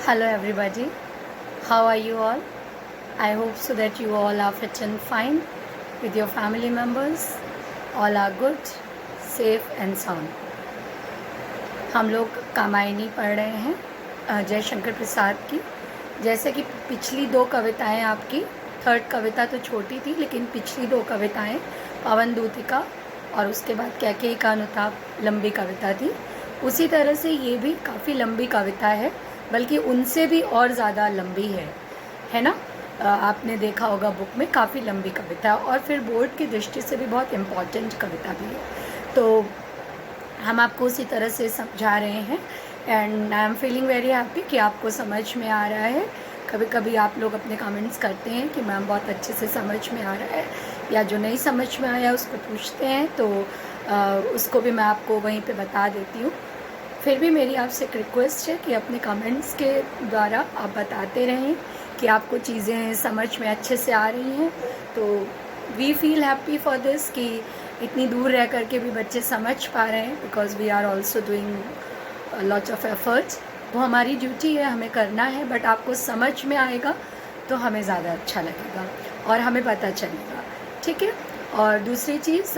Hello everybody, how are you all? I hope so that you all are fit and fine with your family members. All are good, safe and sound. हम लोग कामायनी पढ़ रहे हैं जयशंकर प्रसाद की। जैसे कि पिछली दो कविताएं आपकी, थर्ड कविता तो छोटी थी लेकिन पिछली दो कविताएं पवन दूतिका और उसके बाद कैकेयी का अनुताप लंबी कविता थी। उसी तरह से ये भी काफ़ी लंबी कविता है, बल्कि उनसे भी और ज़्यादा लंबी है ना। आपने देखा होगा बुक में काफ़ी लंबी कविता और फिर बोर्ड की दृष्टि से भी बहुत इम्पॉर्टेंट कविता भी है। तो हम आपको उसी तरह से समझा रहे हैं and I am feeling very happy कि आपको समझ में आ रहा है। कभी कभी आप लोग अपने कमेंट्स करते हैं कि मैम बहुत अच्छे से समझ में आ रहा है, या जो नहीं समझ में आया उसको पूछते हैं, तो उसको भी मैं आपको वहीं पे बता देती हूँ। फिर भी मेरी आपसे एक रिक्वेस्ट है कि अपने कमेंट्स के द्वारा आप बताते रहें कि आपको चीज़ें समझ में अच्छे से आ रही हैं। तो we feel happy for this कि इतनी दूर रह कर के भी बच्चे समझ पा रहे हैं, because we are also doing lots of efforts. वो हमारी ड्यूटी है, हमें करना है, बट आपको समझ में आएगा तो हमें ज़्यादा अच्छा लगेगा और हमें पता चलेगा, ठीक है। और दूसरी चीज़,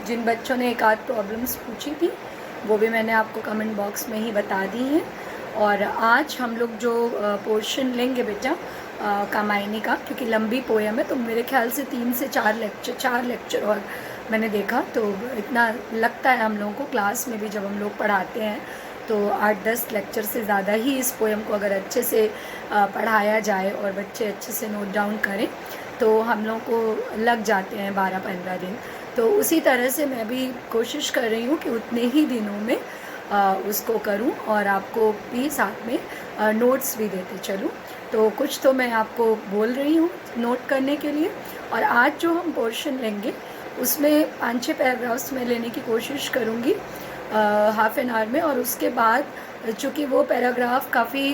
जिन बच्चों ने एक आध प्रॉब्लम्स पूछी थी वो भी मैंने आपको कमेंट बॉक्स में ही बता दी हैं। और आज हम लोग जो पोर्शन लेंगे बेटा कामायनी का, क्योंकि लंबी पोयम है तो मेरे ख्याल से 3 से 4 लेक्चर और मैंने देखा तो इतना लगता है हम लोगों को क्लास में भी जब हम लोग पढ़ाते हैं तो 8-10 लेक्चर से ज़्यादा ही इस पोयम को अगर अच्छे से पढ़ाया जाए और बच्चे अच्छे से नोट डाउन करें तो हम लोगों को लग जाते हैं 12-15 दिन। तो उसी तरह से मैं भी कोशिश कर रही हूँ कि उतने ही दिनों में उसको करूँ और आपको भी साथ में नोट्स भी देते चलूँ। तो कुछ तो मैं आपको बोल रही हूँ नोट करने के लिए। और आज जो हम पोर्शन लेंगे उसमें 5-6 पैराग्राफ्स में लेने की कोशिश करूँगी हाफ एन आवर में। और उसके बाद चूँकि वो पैराग्राफ काफ़ी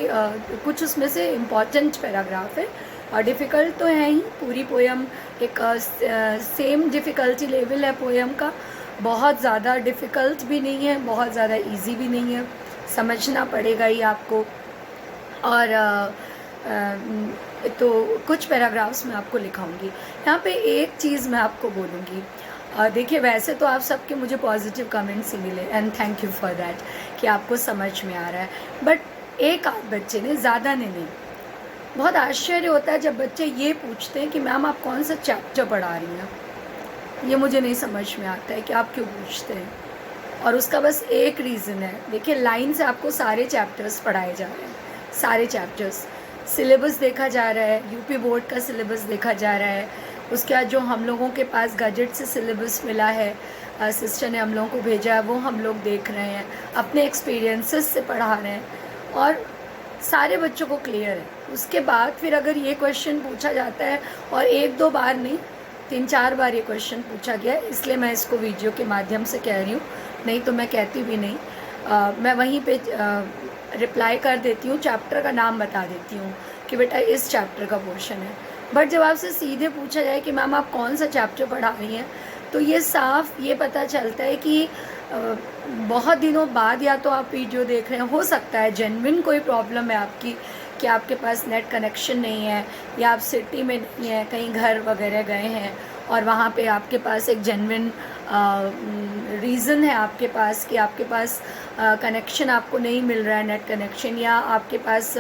कुछ उसमें से इम्पॉर्टेंट पैराग्राफ है और डिफ़िकल्ट तो है ही। पूरी पोयम एक सेम डिफ़िकल्टी लेवल है पोयम का, बहुत ज़्यादा डिफ़िकल्ट भी नहीं है, बहुत ज़्यादा इजी भी नहीं है, समझना पड़ेगा ही आपको। और तो कुछ पैराग्राफ्स मैं आपको लिखाऊंगी। यहाँ पे एक चीज़ मैं आपको बोलूँगी, देखिए वैसे तो आप सबके मुझे पॉजिटिव कमेंट्स ही मिले and thank you for that कि आपको समझ में आ रहा है, बट एक आध बच्चे ने, ज़्यादा ने नहीं। बहुत आश्चर्य होता है जब बच्चे ये पूछते हैं कि मैम आप कौन सा चैप्टर पढ़ा रही हैं। ये मुझे नहीं समझ में आता है कि आप क्यों पूछते हैं। और उसका बस एक रीज़न है, देखिए लाइन से आपको सारे चैप्टर्स पढ़ाए जा रहे हैं, सारे चैप्टर्स। सिलेबस देखा जा रहा है, यूपी बोर्ड का सिलेबस देखा जा रहा है। उसके बाद जो हम लोगों के पास गजट से सिलेबस मिला है, सिस्टर ने हम लोगों को भेजा है, वो हम लोग देख रहे हैं, अपने एक्सपीरियंसेस से पढ़ा रहे हैं और सारे बच्चों को क्लियर है। उसके बाद फिर अगर ये क्वेश्चन पूछा जाता है, और 1-2 बार नहीं 3-4 बार ये क्वेश्चन पूछा गया है, इसलिए मैं इसको वीडियो के माध्यम से कह रही हूँ, नहीं तो मैं कहती भी नहीं। मैं वहीं पे रिप्लाई कर देती हूँ, चैप्टर का नाम बता देती हूँ कि बेटा इस चैप्टर का पोर्शन है। बट जब आपसे सीधे पूछा जाए कि मैम आप कौन सा चैप्टर पढ़ा रही हैं, तो ये साफ ये पता चलता है कि बहुत दिनों बाद या तो आप वीडियो देख रहे हैं, हो सकता है जेन्युइन कोई प्रॉब्लम है आपकी कि आपके पास नेट कनेक्शन नहीं है, या आप सिटी में नहीं है, कहीं घर वगैरह गए हैं और वहाँ पे आपके पास एक जेन्युइन रीज़न है आपके पास कि आपके पास कनेक्शन आपको नहीं मिल रहा है, नेट कनेक्शन, या आपके पास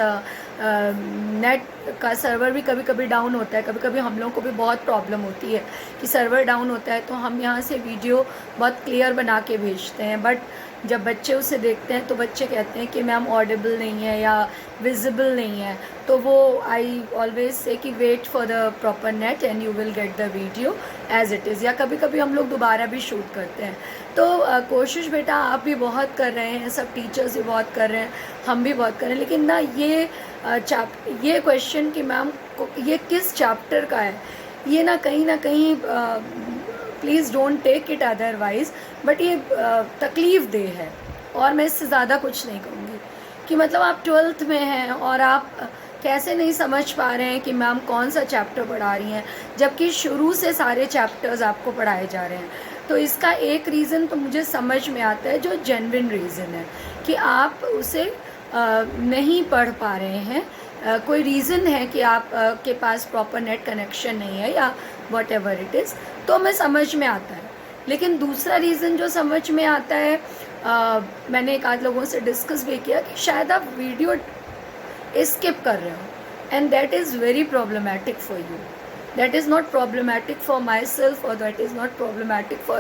नेट का सर्वर भी कभी कभी डाउन होता है। कभी कभी हम लोगों को भी बहुत प्रॉब्लम होती है कि सर्वर डाउन होता है, तो हम यहाँ से वीडियो बहुत क्लियर बना के भेजते हैं, बट जब बच्चे उसे देखते हैं तो बच्चे कहते हैं कि मैम ऑडिबल नहीं है या विजिबल नहीं है। तो वो आई ऑलवेज से कि wait for the proper net and you will get the video as it is, या कभी कभी हम लोग दोबारा भी शूट करते हैं। तो कोशिश बेटा आप भी बहुत कर रहे हैं, सब टीचर्स भी बहुत कर रहे हैं, हम भी बहुत कर रहे हैं, लेकिन ना ये क्वेश्चन कि मैम ये किस चैप्टर का है, ये ना कहीं please don't take it otherwise, but ये तकलीफ़ दे है। और मैं इससे ज़्यादा कुछ नहीं कहूँगी कि मतलब आप 12th में हैं और आप कैसे नहीं समझ पा रहे हैं कि मैम कौन सा चैप्टर पढ़ा रही हैं, जबकि शुरू से सारे चैप्टर्स आपको पढ़ाए जा रहे हैं। तो इसका एक रीज़न तो मुझे समझ में आता है, जो जेन्युइन रीज़न है कि आप उसे नहीं पढ़ पा रहे हैं, कोई रीज़न है कि आप के पास प्रॉपर नेट कनेक्शन नहीं है या वॉट एवर इट इज़, तो हमें समझ में आता है। लेकिन दूसरा रीज़न जो समझ में आता है, मैंने एक आध लोगों से डिस्कस भी किया कि शायद आप वीडियो स्किप कर रहे हो, and that is very problematic for you. That is not problematic for myself, or that is not problematic for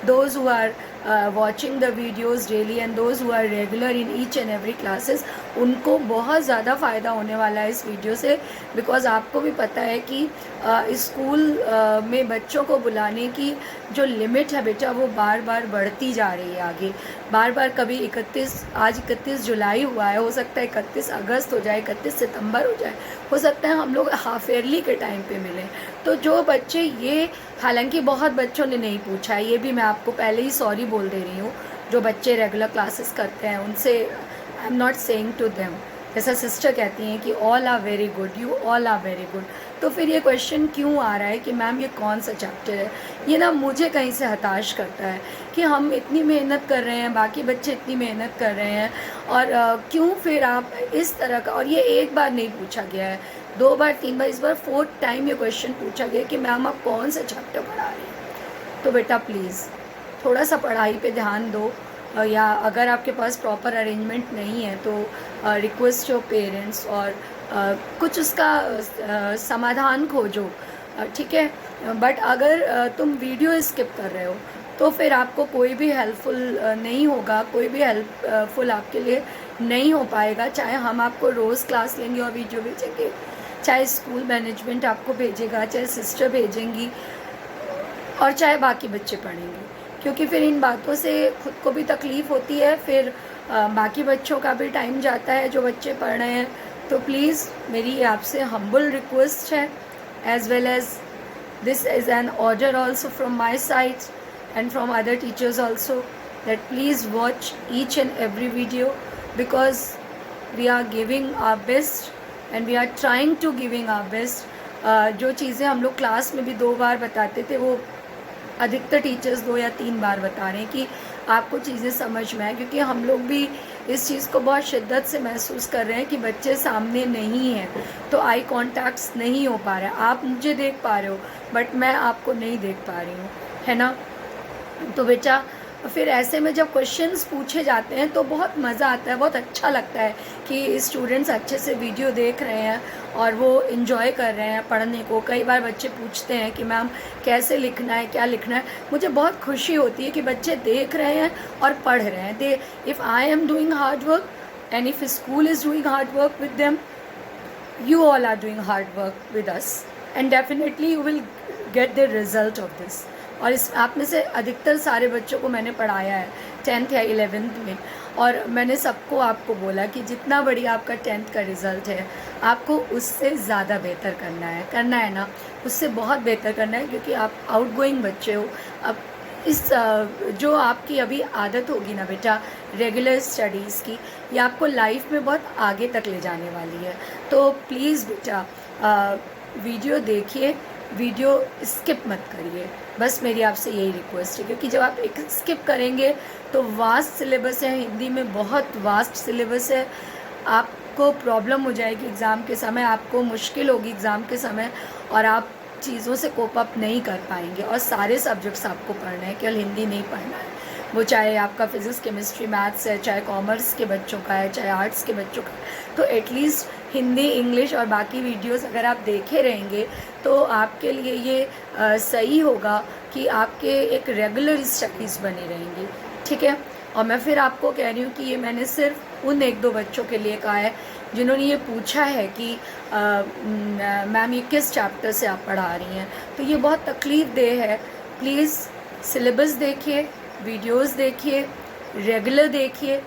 those who are watching the videos daily and those who are regular in each and every classes. उनको बहुत ज़्यादा फ़ायदा होने वाला है इस video से, because आपको भी पता है कि स्कूल में बच्चों को बुलाने की जो लिमिट है बेटा, वो बार बार बढ़ती जा रही है आगे. बार बार कभी 31 जुलाई हुआ है, हो सकता है 31 अगस्त हो जाए, 31 सितंबर हो जाए, हो सकता है हम लोग हाफ ईयरली के टाइम पे मिलें. तो जो बच्चे ये, हालांकि बहुत बच्चों ने नहीं पूछा है, ये भी मैं आपको पहले ही सॉरी बोल दे रही हूँ, जो बच्चे रेगुलर क्लासेस करते हैं उनसे I am not saying to them, जैसा सिस्टर कहती हैं कि all are very good, you all are very good. तो फिर ये क्वेश्चन क्यों आ रहा है कि मैम ये कौन सा चैप्टर है? ये ना मुझे कहीं से हताश करता है कि हम इतनी मेहनत कर रहे हैं, बाकी बच्चे इतनी मेहनत कर रहे हैं, और क्यों फिर आप इस तरह का, और ये एक बार नहीं पूछा गया है, 2 बार 3 बार, इस बार 4th टाइम ये क्वेश्चन पूछा गया कि मैम आप कौन सा चैप्टर पढ़ा रही हैं. तो बेटा प्लीज़ थोड़ा सा पढ़ाई पे ध्यान दो, या अगर आपके पास प्रॉपर अरेंजमेंट नहीं है तो रिक्वेस्ट योर पेरेंट्स, और कुछ उसका समाधान खोजो, ठीक है. बट अगर तुम वीडियो स्किप कर रहे हो तो फिर आपको कोई भी हेल्पफुल नहीं होगा, कोई भी हेल्पफुल आपके लिए नहीं हो पाएगा. चाहे हम आपको रोज़ क्लास लेंगे और वीडियो भेजेंगे, चाहे स्कूल मैनेजमेंट आपको भेजेगा, चाहे सिस्टर भेजेंगी, और चाहे बाकी बच्चे पढ़ेंगे, क्योंकि फिर इन बातों से खुद को भी तकलीफ़ होती है, फिर बाकी बच्चों का भी टाइम जाता है जो बच्चे पढ़ रहे हैं. तो प्लीज़ मेरी आपसे हम्बल रिक्वेस्ट है, as well as this is an order also from my side and from other teachers also, that please watch each and every video, because we are giving our best and we are trying to giving our best. जो चीज़ें हम लोग class में भी 2 बार बताते थे, वो अधिकतर टीचर्स 2 या 3 बार बता रहे हैं कि आपको चीज़ें समझ में आए, क्योंकि हम लोग भी इस चीज़ को बहुत शिद्दत से महसूस कर रहे हैं कि बच्चे सामने नहीं हैं, तो आई कॉन्टैक्ट्स नहीं हो पा रहा है. आप मुझे देख पा रहे हो बट मैं आपको नहीं देख पा रही हूँ, है ना. तो बेटा फिर ऐसे में जब क्वेश्चंस पूछे जाते हैं तो बहुत मज़ा आता है, बहुत अच्छा लगता है कि स्टूडेंट्स अच्छे से वीडियो देख रहे हैं और वो इन्जॉय कर रहे हैं पढ़ने को. कई बार बच्चे पूछते हैं कि मैम कैसे लिखना है, क्या लिखना है. मुझे बहुत खुशी होती है कि बच्चे देख रहे हैं और पढ़ रहे हैं. If I am doing hard work and if school is doing hard work with them, you all are doing hard work with us, and definitely you will get the result of this. और इस आप में से अधिकतर सारे बच्चों को मैंने पढ़ाया है 10th या 11th में, और मैंने सबको आपको बोला कि जितना बढ़िया आपका 10th का रिज़ल्ट है, आपको उससे ज़्यादा बेहतर करना है ना, उससे बहुत बेहतर करना है, क्योंकि आप आउटगोइंग बच्चे हो. अब इस जो आपकी अभी आदत होगी ना बेटा रेगुलर स्टडीज़ की, ये आपको लाइफ में बहुत आगे तक ले जाने वाली है. तो प्लीज़ बेटा वीडियो देखिए, वीडियो स्किप मत करिए, बस मेरी आपसे यही रिक्वेस्ट है. क्योंकि जब आप एक स्किप करेंगे तो वास्ट सिलेबस है, हिंदी में बहुत वास्ट सिलेबस है, आपको प्रॉब्लम हो जाएगी एग्ज़ाम के समय, आपको मुश्किल होगी एग्ज़ाम के समय, और आप चीज़ों से कोप अप नहीं कर पाएंगे. और सारे सब्जेक्ट्स आपको पढ़ना है, केवल हिंदी नहीं पढ़ना है. वो चाहे आपका फिज़िक्स, केमिस्ट्री, मैथ्स है, चाहे कॉमर्स के बच्चों का है, चाहे आर्ट्स के बच्चों का. तो एटलीस्ट हिंदी, इंग्लिश और बाकी वीडियोस अगर आप देखे रहेंगे तो आपके लिए ये सही होगा कि आपके एक रेगुलर स्टडीज़ बनी रहेंगी, ठीक है. और मैं फिर आपको कह रही हूँ कि ये मैंने सिर्फ उन 1-2 बच्चों के लिए कहा है जिन्होंने ये पूछा है कि मैम ये किस चैप्टर से आप पढ़ा रही हैं. तो ये बहुत तकलीफ़ देह है. प्लीज़ सिलेबस देखिए, वीडियोस देखिए, रेगुलर देखिए.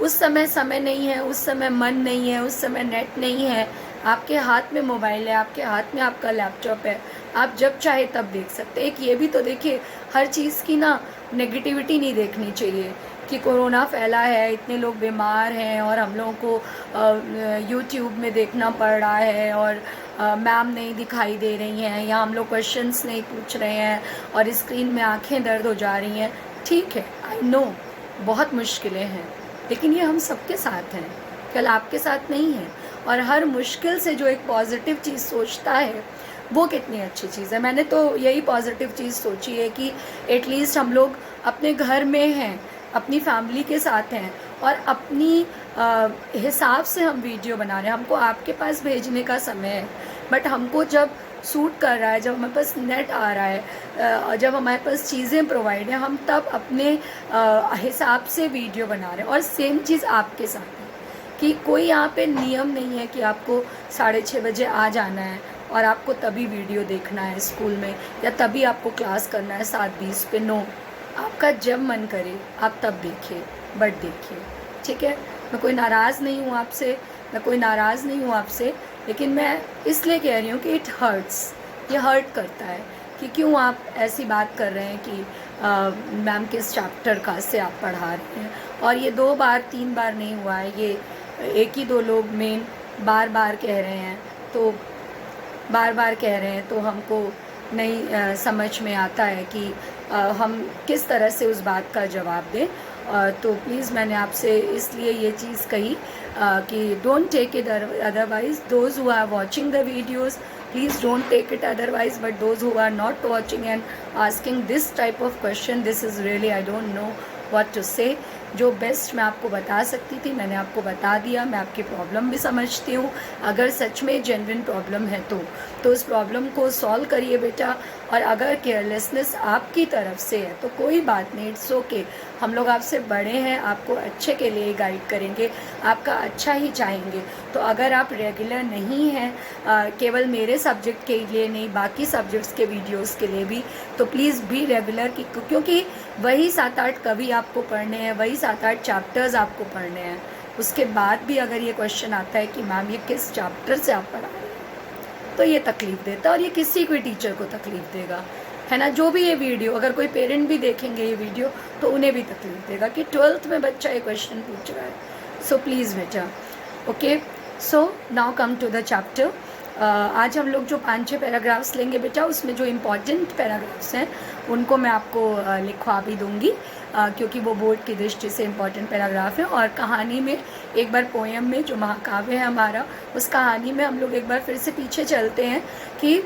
उस समय नहीं है, उस समय मन नहीं है, उस समय नेट नहीं है, आपके हाथ में मोबाइल है, आपके हाथ में आपका लैपटॉप है, आप जब चाहे तब देख सकते हैं. एक ये भी तो देखिए, हर चीज़ की ना नेगेटिविटी नहीं देखनी चाहिए कि कोरोना फैला है, इतने लोग बीमार हैं और हम लोगों को यूट्यूब में देखना पड़ रहा है, और मैम नहीं दिखाई दे रही हैं, या हम लोग क्वेश्चंस नहीं पूछ रहे हैं और स्क्रीन में आंखें दर्द हो जा रही हैं. ठीक है, आई नो बहुत मुश्किलें हैं, लेकिन ये हम सबके साथ हैं. कल आपके साथ नहीं है। और हर मुश्किल से जो एक पॉजिटिव चीज़ सोचता है वो कितनी अच्छी चीज़ है। मैंने तो यही पॉजिटिव चीज़ सोची है कि एटलीस्ट हम लोग अपने घर में हैं, अपनी फैमिली के साथ हैं और अपनी हिसाब से हम वीडियो बना रहे हैं। हमको आपके पास भेजने का समय है, बट हमको जब सूट कर रहा है, जब हमारे पास नेट आ रहा है, जब हमारे पास चीज़ें प्रोवाइड हैं, हम तब अपने हिसाब से वीडियो बना रहे हैं। और सेम चीज़ आपके साथ है कि कोई यहाँ पे नियम नहीं है कि आपको 6:30 बजे आ जाना है और आपको तभी वीडियो देखना है स्कूल में, या तभी आपको क्लास करना है 7:20 पे। नो, आपका जब मन करे आप तब देखिए, बट देखिए, ठीक है। मैं कोई नाराज़ नहीं हूँ आपसे, लेकिन मैं इसलिए कह रही हूँ कि इट हर्ट्स, ये हर्ट करता है कि क्यों आप ऐसी बात कर रहे हैं कि मैम किस चैप्टर का से आप पढ़ा रहे हैं। और ये 2 बार 3 बार नहीं हुआ है, ये 1 ही 2 लोग मेन बार बार कह रहे हैं, तो हमको नहीं समझ में आता है कि हम किस तरह से उस बात का जवाब दें। तो प्लीज़ मैंने आपसे इसलिए ये चीज़ कही कि don't take it otherwise. Those who are watching the videos, please don't take it otherwise, but those who are not watching and asking this type of question, this is really I don't know what to say. जो best मैं आपको बता सकती थी मैंने आपको बता दिया। मैं आपकी प्रॉब्लम भी समझती हूँ, अगर सच में जेन्युइन प्रॉब्लम है तो उस प्रॉब्लम को सॉल्व करिए बेटा। और अगर केयरलेसनेस आपकी तरफ से है तो कोई बात नहीं, इट्स ओके। हम लोग आपसे बड़े हैं, आपको अच्छे के लिए गाइड करेंगे, आपका अच्छा ही चाहेंगे। तो अगर आप रेगुलर नहीं हैं, केवल मेरे सब्जेक्ट के लिए नहीं, बाकी सब्जेक्ट्स के वीडियोस के लिए भी, तो प्लीज़ बी रेगुलर, क्योंकि वही 7-8 कवि आपको पढ़ने हैं, वही 7-8 चैप्टर्स आपको पढ़ने हैं। उसके बाद भी अगर ये क्वेश्चन आता है कि मैम ये किस चैप्टर से आप पढ़ा रहे हैं, तो ये तकलीफ़ देता है और ये किसी कोई टीचर को तकलीफ़ देगा, है ना। जो भी ये वीडियो अगर कोई पेरेंट भी देखेंगे ये वीडियो तो उन्हें भी तकलीफ़ देगा कि 12th में बच्चा ये क्वेश्चन पूछ रहा है। सो प्लीज़ बेटा, okay. So now come to the chapter. आज हम लोग जो 5-6 पैराग्राफ्स लेंगे बेटा, उसमें जो इम्पॉर्टेंट पैराग्राफ्स हैं उनको मैं आपको लिखवा भी दूँगी, क्योंकि वो बोर्ड की दृष्टि से इम्पॉर्टेंट पैराग्राफ है। और कहानी में एक बार पोएम में जो महाकाव्य है हमारा, उस कहानी में हम लोग एक बार फिर से पीछे चलते हैं कि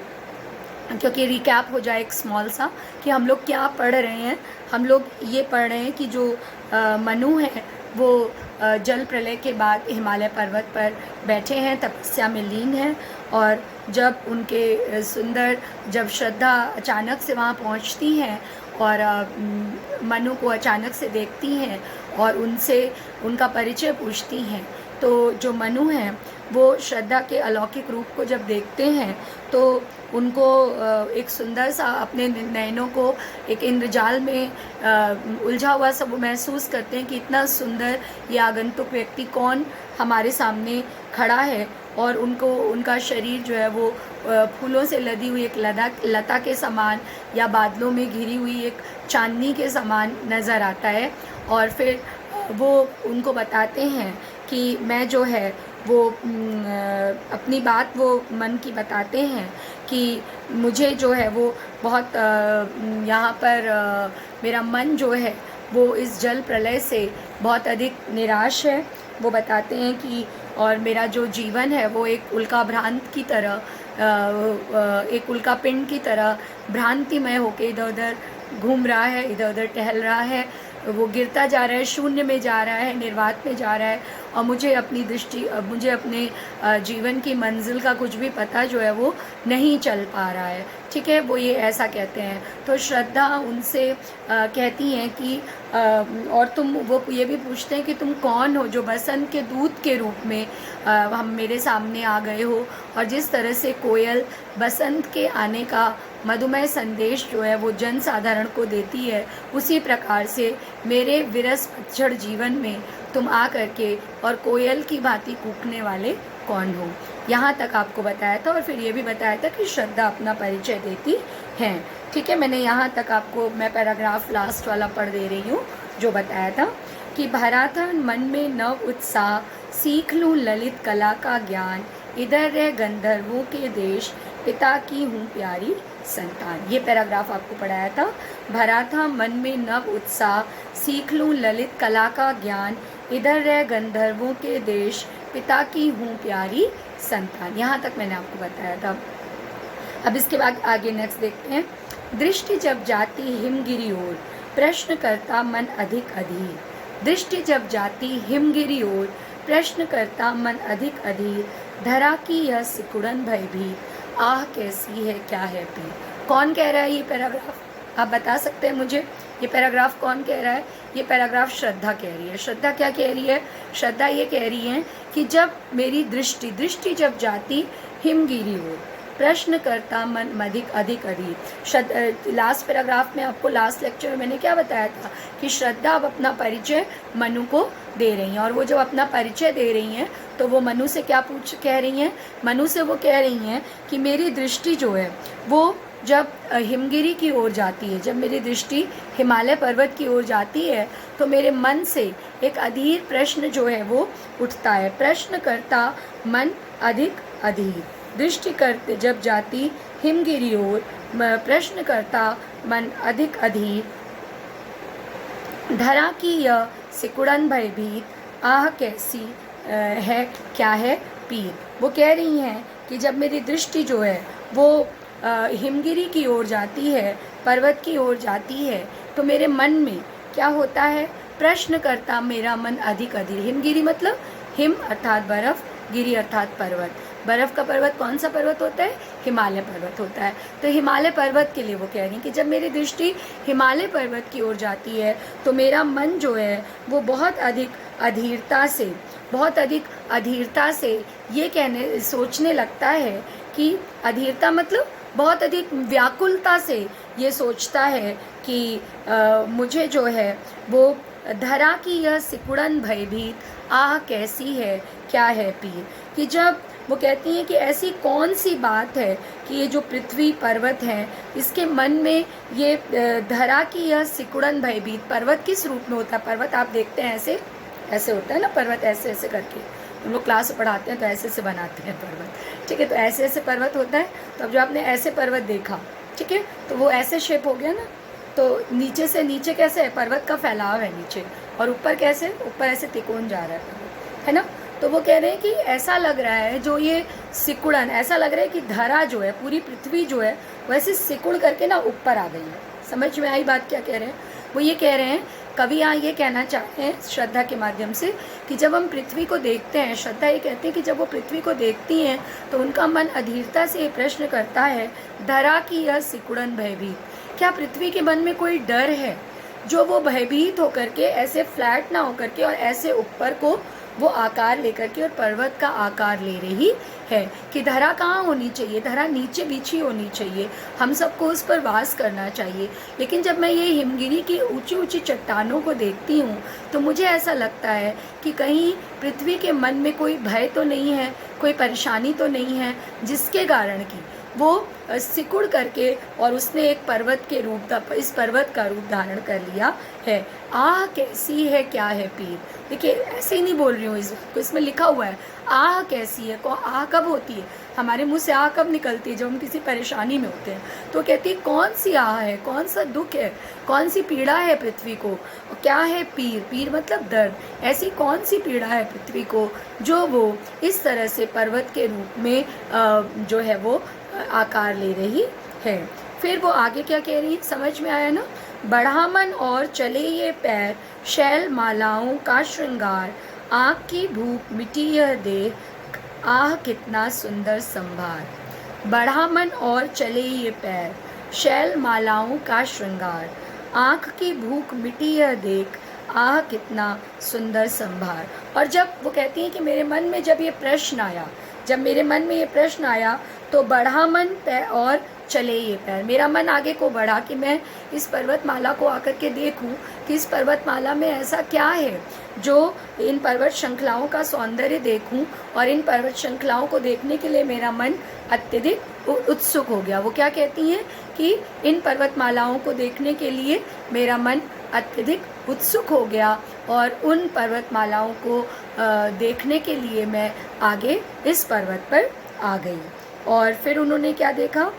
क्योंकि रिकैप हो जाए एक स्मॉल सा कि हम लोग क्या पढ़ रहे हैं। हम लोग ये पढ़ रहे हैं कि जो मनु है वो जल प्रलय के बाद हिमालय पर्वत पर बैठे हैं, तपस्या में लीन हैं। और जब उनके जब श्रद्धा अचानक से वहाँ पहुँचती हैं और मनु को अचानक से देखती हैं और उनसे उनका परिचय पूछती हैं, तो जो मनु हैं वो श्रद्धा के अलौकिक रूप को जब देखते हैं तो उनको एक सुंदर सा अपने नयनों को एक इंद्रजाल में उलझा हुआ सब वो महसूस करते हैं कि इतना सुंदर ये आगंतुक व्यक्ति कौन हमारे सामने खड़ा है। और उनको उनका शरीर जो है वो फूलों से लदी हुई एक लता के समान या बादलों में घिरी हुई एक चांदनी के समान नज़र आता है। और फिर वो उनको बताते हैं कि मैं जो है वो अपनी बात वो मन की बताते हैं कि मुझे जो है वो बहुत यहाँ पर मेरा मन जो है वो इस जल प्रलय से बहुत अधिक निराश है। वो बताते हैं कि और मेरा जो जीवन है वो एक उल्का भ्रांत की तरह, एक उल्का पिंड की तरह भ्रांतिमय होकर इधर उधर घूम रहा है, इधर उधर टहल रहा है, वो गिरता जा रहा है, शून्य में जा रहा है, निर्वात में जा रहा है। और मुझे अपने जीवन की मंजिल का कुछ भी पता जो है वो नहीं चल पा रहा है, ठीक है। वो ये ऐसा कहते हैं। तो श्रद्धा उनसे कहती हैं कि और वो ये भी पूछते हैं कि तुम कौन हो जो बसंत के दूत के रूप में हम मेरे सामने आ गए हो। और जिस तरह से कोयल बसंत के आने का मधुमय संदेश जो है वो जन साधारण को देती है, उसी प्रकार से मेरे विरस पतझड़ जीवन में तुम आ करके और कोयल की भांति कूकने वाले कौन हो। यहाँ तक आपको बताया था और फिर ये भी बताया था कि श्रद्धा अपना परिचय देती हैं, ठीक है। मैंने यहाँ तक आपको मैं पैराग्राफ लास्ट वाला पढ़ दे रही हूँ जो बताया था कि भरा था मन में नव उत्साह, सीख लूँ ललित कला का ज्ञान, इधर रह गंधर्वों के देश, पिता की हूँ प्यारी संतान। ये पैराग्राफ आपको पढ़ाया था। भरा था मन में नव उत्साह, सीख लूँ ललित कला का ज्ञान, इधर रह गंधर्वों के देश, पिता की हूँ प्यारी संतान। यहाँ तक मैंने आपको बताया था। अब इसके बाद आगे नेक्स्ट देखते हैं। दृष्टि जब जाती हिमगिरी ओर, प्रश्न करता मन अधिक अधीर। दृष्टि जब जाती हिमगिरी ओर, प्रश्न करता मन अधिक अधीर। धरा की यह सिकुड़न भयभीत, आह कैसी है क्या है पीर। कौन कह रहा है ये पैराग्राफ? आप बता सकते हैं मुझे ये पैराग्राफ कौन कह रहा है? ये पैराग्राफ श्रद्धा कह रही है। श्रद्धा क्या कह रही है? श्रद्धा ये कह रही है कि जब मेरी दृष्टि जब जाती हिमगिरी ओर, प्रश्न करता मन अधिक अधीर। लास्ट पैराग्राफ में आपको, लास्ट लेक्चर में मैंने क्या बताया था कि श्रद्धा अब अपना परिचय मनु को दे रही हैं, और वो जब अपना परिचय दे रही हैं तो वो मनु से क्या कह रही हैं? मनु से वो कह रही हैं कि मेरी दृष्टि जो है वो जब हिमगिरी की ओर जाती है, जब मेरी दृष्टि हिमालय पर्वत की ओर जाती है तो मेरे मन से एक अधीर प्रश्न जो है वो उठता है। प्रश्न करता मन अधिक अधीर। दृष्टि करते जब जाती हिमगिरी ओर, प्रश्न करता मन अधिक अधीर। धरा की यह सिकुड़न भयभीत, आह कैसी है क्या है पीर। वो कह रही हैं कि जब मेरी दृष्टि जो है वो हिमगिरी की ओर जाती है, पर्वत की ओर जाती है, तो मेरे मन में क्या होता है? प्रश्न करता मेरा मन अधिक अधीर। हिमगिरी मतलब हिम अर्थात बर्फ, गिरी अर्थात पर्वत। बर्फ का पर्वत कौन सा पर्वत होता है? हिमालय पर्वत होता है। तो हिमालय पर्वत के लिए वो कह रही हैं कि जब मेरी दृष्टि हिमालय पर्वत की ओर जाती है तो मेरा मन जो है वो बहुत अधिक अधीरता से ये सोचने लगता है कि अधीरता मतलब बहुत अधिक व्याकुलता से ये सोचता है कि मुझे जो है वो धरा की यह सिकुड़न भयभीत, आह कैसी है क्या है पीर। कि जब वो कहती हैं कि ऐसी कौन सी बात है कि ये जो पृथ्वी पर्वत है इसके मन में ये धरा की यह सिकुड़न भयभीत। पर्वत किस रूप में होता है? पर्वत आप देखते हैं ऐसे होता है ना, पर्वत ऐसे करके हम लोग क्लास में पढ़ाते हैं तो ऐसे बनाते हैं पर्वत, ठीक है। तो ऐसे पर्वत होता है। तो अब जो आपने ऐसे पर्वत देखा, ठीक है, तो वो ऐसे शेप हो गया ना। तो नीचे से नीचे कैसे है? पर्वत का फैलाव है नीचे, और ऊपर कैसे? ऊपर ऐसे तिकोन जा रहा है पर्वत, है ना। तो वो कह रहे हैं कि ऐसा लग रहा है जो ये सिकुड़न, ऐसा लग रहा है कि धरा जो है, पूरी पृथ्वी जो है वैसे सिकुड़ करके ना ऊपर आ गई है। समझ में आई बात क्या कह रहे हैं? वो ये कह रहे हैं, कवि यहाँ ये कहना चाहते हैं श्रद्धा के माध्यम से कि जब हम पृथ्वी को देखते हैं, श्रद्धा ये कहते हैं कि जब वो पृथ्वी को देखती हैं तो उनका मन अधीरता से ये प्रश्न करता है, धरा की यह सिकुड़न भयभीत। क्या पृथ्वी के मन में कोई डर है जो वो भयभीत होकर के ऐसे फ्लैट ना होकर के और ऐसे ऊपर को वो आकार लेकर के और पर्वत का आकार ले रही है? कि धरा कहाँ होनी चाहिए? धरा नीचे बिछी होनी चाहिए, हम सबको उस पर वास करना चाहिए। लेकिन जब मैं ये हिमगिरी की ऊंची ऊंची चट्टानों को देखती हूँ तो मुझे ऐसा लगता है कि कहीं पृथ्वी के मन में कोई भय तो नहीं है, कोई परेशानी तो नहीं है जिसके कारण की वो सिकुड़ करके और उसने एक पर्वत के रूप, इस पर्वत का रूप धारण कर लिया है। आह कैसी है क्या है पीर। देखिए ऐसे ही नहीं बोल रही हूँ इसको, इसमें लिखा हुआ है आह कैसी है। आह कब होती है? हमारे मुंह से आह कब निकलती है? जब हम किसी परेशानी में होते हैं। तो कहती है कौन सी आह है, कौन सा दुख है, कौन सी पीड़ा है पृथ्वी को, क्या है पीर। पीर मतलब दर्द। ऐसी कौन सी पीड़ा है पृथ्वी को जो वो इस तरह से पर्वत के रूप में जो है वो आकार ले रही है। फिर वो आगे क्या कह रही है, समझ में आया ना? बढ़ा मन और चले ये पैर, शैल मालाओं का श्रृंगार, आँख की भूख मिटी यह देह, आह कितना सुंदर संभार। बढ़ा मन और चले ये पैर, शैल मालाओं का श्रृंगार, आँख की भूख मिटी यह देख, आह कितना सुंदर संभार। और जब वो कहती हैं कि मेरे मन में जब ये प्रश्न आया, जब मेरे मन में ये प्रश्न आया तो बढ़ा मन पैर और चले ये पैर। मेरा मन आगे को बढ़ा कि मैं इस पर्वतमाला को आकर के देखूं कि इस पर्वतमाला में ऐसा क्या है जो इन पर्वत श्रृंखलाओं का सौंदर्य देखूं, और इन पर्वत श्रृंखलाओं को देखने के लिए मेरा मन अत्यधिक उत्सुक हो गया। वो क्या कहती हैं कि इन पर्वतमालाओं को देखने के लिए मेरा मन अत्यधिक उत्सुक हो गया और उन पर्वतमालाओं को देखने के लिए मैं आगे इस पर्वत पर आ गई। और फिर उन्होंने क्या देखा?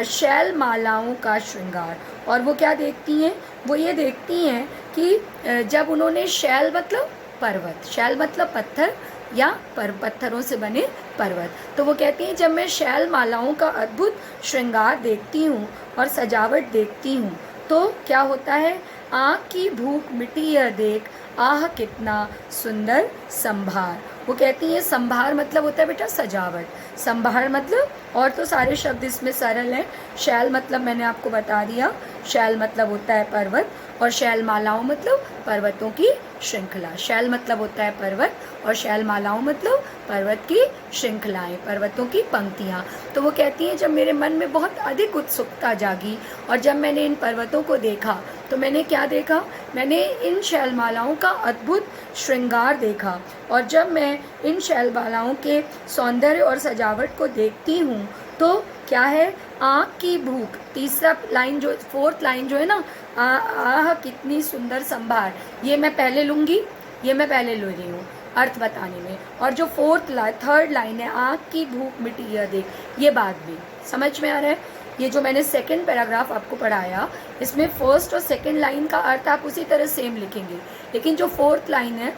शैल मालाओं का श्रृंगार। और वो क्या देखती हैं? वो ये देखती हैं कि जब उन्होंने शैल मतलब पर्वत। शैल मतलब पत्थर या पत्थरों से बने पर्वत। तो वो कहती हैं जब मैं शैल मालाओं का अद्भुत श्रृंगार देखती हूँ और सजावट देखती हूँ तो क्या होता है, आँख की भूख मिटी यह देख, आह कितना सुंदर संभार। वो कहती है संभार मतलब होता है बेटा सजावट, संभार मतलब, और तो सारे शब्द इसमें सरल हैं। शैल मतलब मैंने आपको बता दिया, शैल मतलब होता है पर्वत, और शैल मालाओं मतलब पर्वतों की श्रृंखला। शैल मतलब होता है पर्वत और शैल मालाओं मतलब पर्वत की श्रृंखलाएं, पर्वतों की पंक्तियाँ। तो वो कहती हैं जब मेरे मन में बहुत अधिक उत्सुकता जागी और जब मैंने इन पर्वतों को देखा तो मैंने क्या देखा, मैंने इन शैलमालाओं का अद्भुत श्रृंगार देखा, और जब मैं इन शैलमालाओं के सौंदर्य और सजावट को देखती हूँ तो क्या है, आँख की भूख। तीसरा लाइन जो, फोर्थ लाइन जो है ना, आह कितनी सुंदर संभार, ये मैं पहले लूँगी, ये मैं पहले ले रही हूँ अर्थ बताने में, और जो थर्ड लाइन है, आँख की भूख मिटी यह देख, ये बात भी समझ में आ रहा है। ये जो मैंने सेकंड पैराग्राफ आपको पढ़ाया, इसमें फर्स्ट और सेकंड लाइन का अर्थ आप उसी तरह सेम लिखेंगे, लेकिन जो फोर्थ लाइन है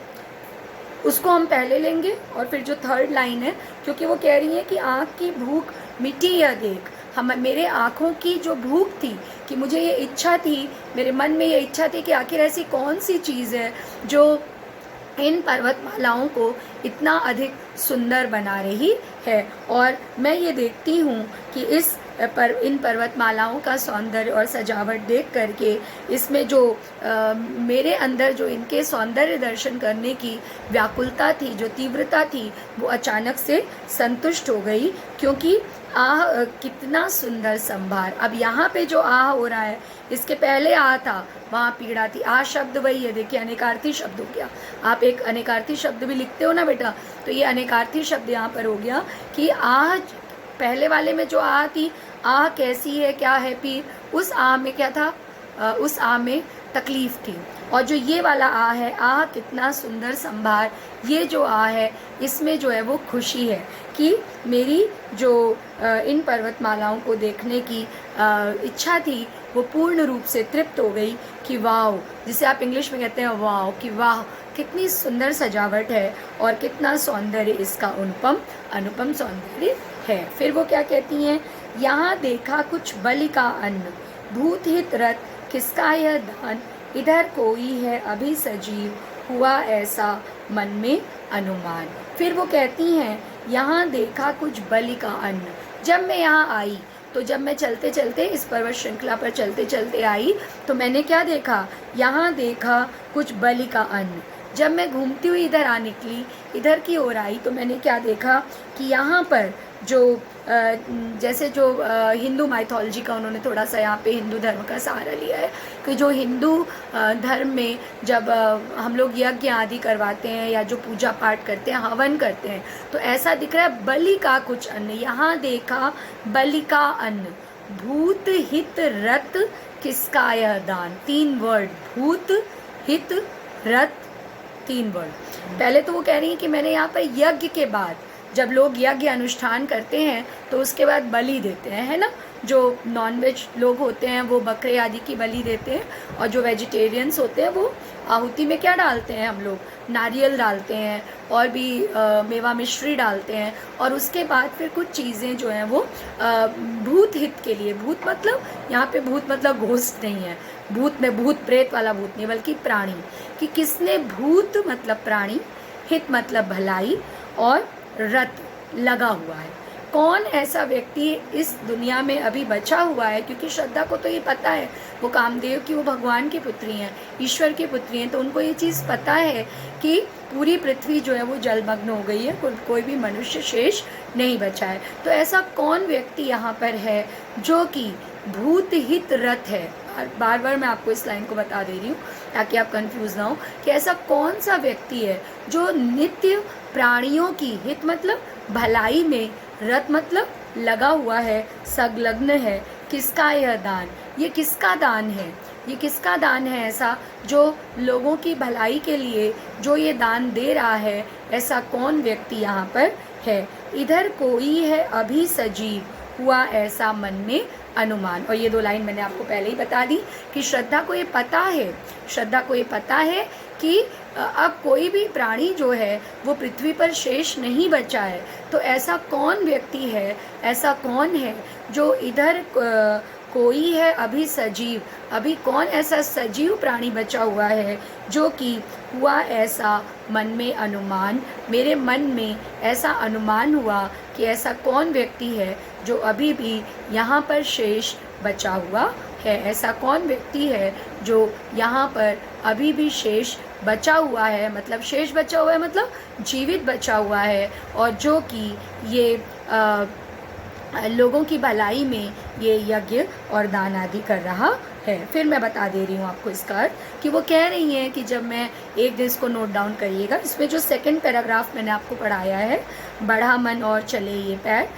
उसको हम पहले लेंगे और फिर जो थर्ड लाइन है, क्योंकि वो कह रही है कि आँख की भूख मिटी यह देख, हम मेरे आँखों की जो भूख थी, कि मुझे ये इच्छा थी, मेरे मन में ये इच्छा थी कि आखिर ऐसी कौन सी चीज़ है जो इन पर्वतमालाओं को इतना अधिक सुंदर बना रही है। और मैं ये देखती हूँ कि इन पर्वतमालाओं का सौंदर्य और सजावट देख करके इसमें जो मेरे अंदर जो इनके सौंदर्य दर्शन करने की व्याकुलता थी, जो तीव्रता थी, वो अचानक से संतुष्ट हो गई, क्योंकि आह कितना सुंदर संभार। अब यहाँ पे जो आह हो रहा है, इसके पहले आह था, वहाँ पीड़ा थी। आह शब्द वही है, देखिए अनेकार्थी शब्द हो गया। आप एक अनेकार्थी शब्द भी लिखते हो ना बेटा, तो ये अनेकार्थी शब्द यहाँ पर हो गया कि आह, पहले वाले में जो आह थी, आह कैसी है, क्या है पीर, उस आह में क्या था, उस आह में तकलीफ थी। और जो ये वाला आह है, आह कितना सुंदर संभार, ये जो आह है, इसमें जो है वो खुशी है कि मेरी जो इन पर्वतमालाओं को देखने की इच्छा थी वो पूर्ण रूप से तृप्त हो गई। कि वाह, जिसे आप इंग्लिश में कहते हैं वाह, कि वाह कितनी सुंदर सजावट है और कितना सौंदर्य इसका अनुपम सौंदर्य है। फिर वो क्या कहती हैं, यहाँ देखा कुछ बलि का अन्न, भूत हित रथ किसका यह दान, इधर कोई है अभी सजीव, हुआ ऐसा मन में अनुमान। फिर वो कहती हैं यहाँ देखा कुछ बलि का अन्न। जब मैं यहाँ आई, तो जब मैं चलते चलते इस पर्वत श्रृंखला पर चलते चलते आई तो मैंने क्या देखा, यहाँ देखा कुछ बलि का अन्न। जब मैं घूमती हुई इधर आ निकली, इधर की ओर आई, तो मैंने क्या देखा कि यहाँ पर जो जैसे जो हिंदू माइथोलॉजी का उन्होंने थोड़ा सा यहाँ पे हिंदू धर्म का सहारा लिया है, कि जो हिंदू धर्म में जब हम लोग यज्ञ आदि करवाते हैं या जो पूजा पाठ करते हैं, हवन करते हैं, तो ऐसा दिख रहा है बलि का कुछ अन्न। यहाँ देखा बलि का अन्न, भूत हित रत किसका यह दान। 3 वर्ड, भूत हित रत, 3 वर्ड। पहले तो वो कह रही है कि मैंने यहाँ पर यज्ञ के बाद, जब लोग यज्ञ अनुष्ठान करते हैं तो उसके बाद बलि देते हैं, है ना, जो नॉनवेज लोग होते हैं वो बकरे आदि की बलि देते हैं, और जो वेजिटेरियंस होते हैं वो आहुति में क्या डालते हैं, हम लोग नारियल डालते हैं और भी मेवा मिश्री डालते हैं, और उसके बाद फिर कुछ चीज़ें जो हैं वो भूत हित के लिए, भूत मतलब यहाँ पे भूत मतलब घोस्ट नहीं है, भूत में भूत प्रेत वाला भूत नहीं, बल्कि प्राणी, कि किसने, भूत मतलब प्राणी, हित मतलब भलाई, और रत लगा हुआ है। कौन ऐसा व्यक्ति इस दुनिया में अभी बचा हुआ है, क्योंकि श्रद्धा को तो ये पता है वो कामदेव की, वो भगवान की पुत्री हैं, ईश्वर की पुत्री हैं, तो उनको ये चीज़ पता है कि पूरी पृथ्वी जो है वो जलमग्न हो गई है, कोई भी मनुष्य शेष नहीं बचा है। तो ऐसा कौन व्यक्ति यहाँ पर है जो कि भूत हित रथ है। बार बार मैं आपको इस लाइन को बता दे रही हूँ ताकि आप कंफ्यूज ना हो, कि ऐसा कौन सा व्यक्ति है जो नित्य प्राणियों की, हित मतलब भलाई में, रत मतलब लगा हुआ है, संलग्न है। किसका यह दान, ये किसका दान है, ये किसका दान है ऐसा जो लोगों की भलाई के लिए जो ये दान दे रहा है, ऐसा कौन व्यक्ति यहाँ पर है। इधर कोई है अभी सजीव, हुआ ऐसा मन में अनुमान। और ये 2 लाइन मैंने आपको पहले ही बता दी कि श्रद्धा को ये पता है, श्रद्धा को ये पता है कि अब कोई भी प्राणी जो है वो पृथ्वी पर शेष नहीं बचा है। तो ऐसा कौन व्यक्ति है, ऐसा कौन है जो इधर कोई है अभी सजीव, अभी कौन ऐसा सजीव प्राणी बचा हुआ है जो कि हुआ ऐसा मन में अनुमान, मेरे मन में ऐसा अनुमान हुआ कि ऐसा कौन व्यक्ति है जो अभी भी यहाँ पर शेष बचा हुआ है। ऐसा कौन व्यक्ति है जो यहाँ पर अभी भी शेष बचा हुआ है, मतलब शेष बचा हुआ है मतलब जीवित बचा हुआ है, और जो कि ये लोगों की भलाई में ये यज्ञ और दान आदि कर रहा है। फिर मैं बता दे रही हूँ आपको इसका अर्थ कि वो कह रही हैं कि जब मैं एक दिन इसको नोट डाउन करिएगा, इसमें जो सेकंड पैराग्राफ मैंने आपको पढ़ाया है, बढ़ा मन और चले ये पैर,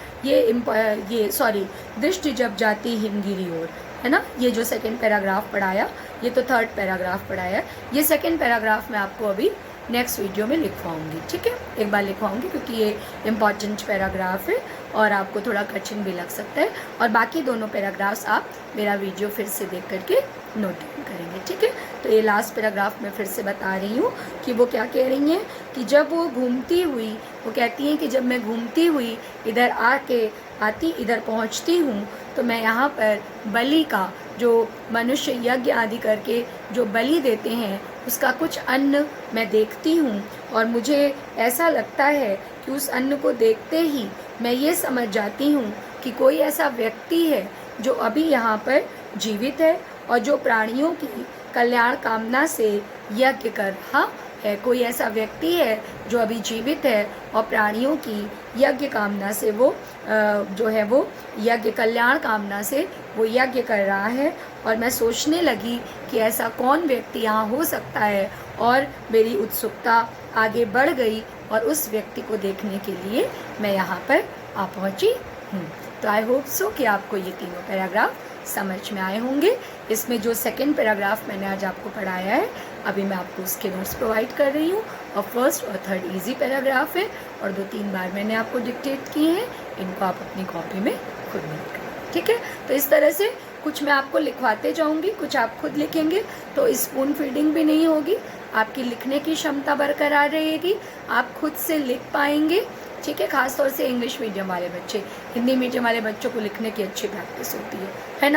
ये सॉरी, दृष्टि जब जाती हिमगिरी ओर, है ना, ये जो सेकंड पैराग्राफ पढ़ाया, ये तो थर्ड पैराग्राफ पढ़ाया, ये सेकंड पैराग्राफ मैं आपको अभी नेक्स्ट वीडियो में लिखवाऊंगी, ठीक है, एक बार लिखवाऊंगी क्योंकि ये इम्पॉर्टेंट पैराग्राफ है और आपको थोड़ा कठिन भी लग सकता है, और बाकी दोनों पैराग्राफ्स आप मेरा वीडियो फिर से देख करके नोट डाउन करेंगे, ठीक है। तो ये लास्ट पैराग्राफ मैं फिर से बता रही हूँ कि वो क्या कह रही हैं कि जब वो घूमती हुई, वो कहती हैं कि जब मैं घूमती हुई इधर आती इधर पहुँचती हूँ तो मैं यहाँ पर बलि का, जो मनुष्य यज्ञ आदि करके जो बलि देते हैं, उसका कुछ अन्न मैं देखती हूँ, और मुझे ऐसा लगता है कि उस अन्न को देखते ही मैं ये समझ जाती हूँ कि कोई ऐसा व्यक्ति है जो अभी यहाँ पर जीवित है और जो प्राणियों की कल्याण कामना से यज्ञ कर रहा है। कोई ऐसा व्यक्ति है जो अभी जीवित है और प्राणियों की यज्ञ कामना से वो जो है वो यज्ञ कल्याण कामना से वो यज्ञ कर रहा है। और मैं सोचने लगी कि ऐसा कौन व्यक्ति यहाँ हो सकता है, और मेरी उत्सुकता आगे बढ़ गई और उस व्यक्ति को देखने के लिए मैं यहाँ पर आ पहुँची हूँ। तो आई होप सो कि आपको ये तीनों पैराग्राफ समझ में आए होंगे। इसमें जो सेकंड पैराग्राफ मैंने आज आपको पढ़ाया है, अभी मैं आपको उसके नोट्स प्रोवाइड कर रही हूँ, और फर्स्ट और थर्ड इजी पैराग्राफ है और 2-3 बार मैंने आपको डिक्टेट किए हैं, इनको आप अपनी कॉपी में खुद नोट करें, ठीक है। तो इस तरह से कुछ मैं आपको लिखवाते जाऊँगी, कुछ आप खुद लिखेंगे, तो स्पून फीडिंग भी नहीं होगी, आपकी लिखने की क्षमता बरकरार रहेगी, आप खुद से लिख पाएंगे, ठीक है। खासतौर से इंग्लिश मीडियम वाले बच्चे, हिंदी मीडियम वाले बच्चों को लिखने की अच्छी प्रैक्टिस होती है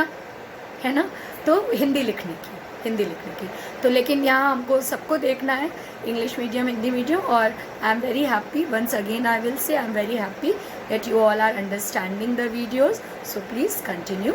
ना, तो हिंदी लिखने की तो, लेकिन यहाँ हमको सबको देखना है, इंग्लिश मीडियम, हिंदी मीडियम, और I am very happy, once again I will say I am very happy that you all are understanding the videos, so please continue